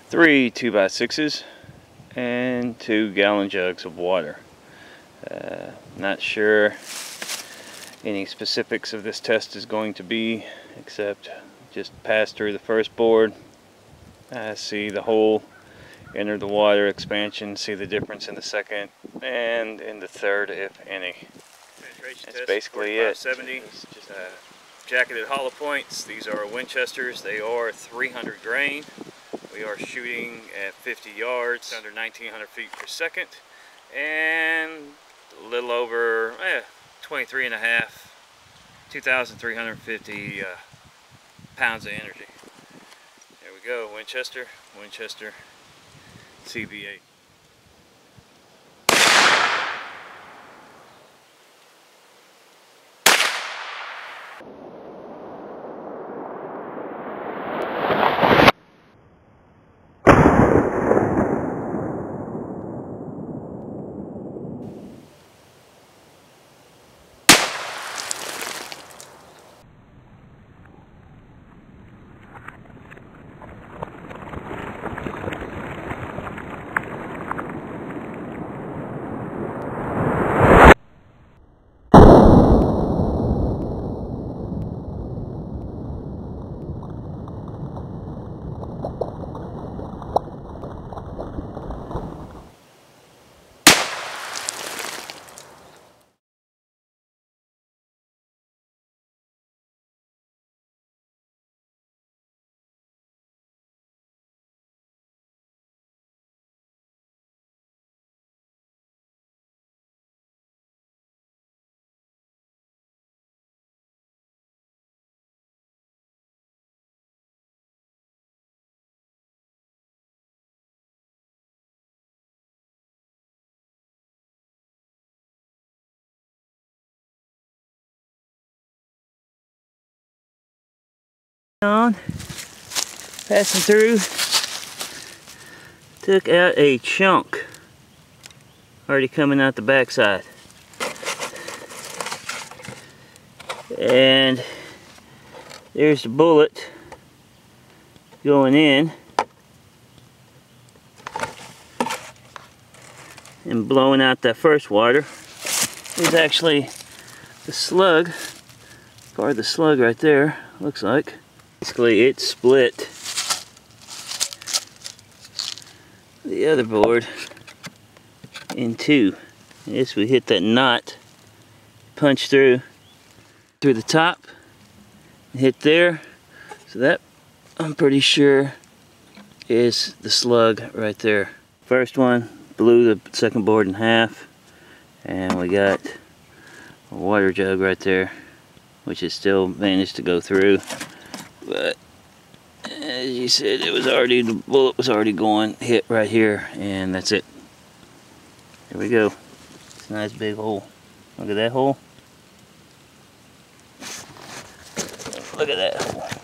3 2x6s and 2-gallon jugs of water. Not sure any specifics of this test is going to be, except just pass through the first board, see the hole, enter the water expansion, see the difference in the second and in the third, if any. That's basically it. 70 jacketed hollow points. These are Winchesters. They are 300 grain. We are shooting at 50 yards, under 1900 feet per second, and a little over 23 and a half, 2,350 pounds of energy. There we go, Winchester CB8. On, passing through, took out a chunk already coming out the backside, and there's the bullet going in and blowing out that first water. There's actually the slug, part of the slug right there, looks like. Basically, it split the other board in two. Yes, we hit that knot, punch through the top, and hit there. So that, I'm pretty sure, is the slug right there. First one blew the second board in half, and we got a water jug right there, which is still managed to go through. But as you said, it was already, the bullet was already going, hit right here, and that's it. Here we go. It's a nice big hole. Look at that hole. Look at that hole.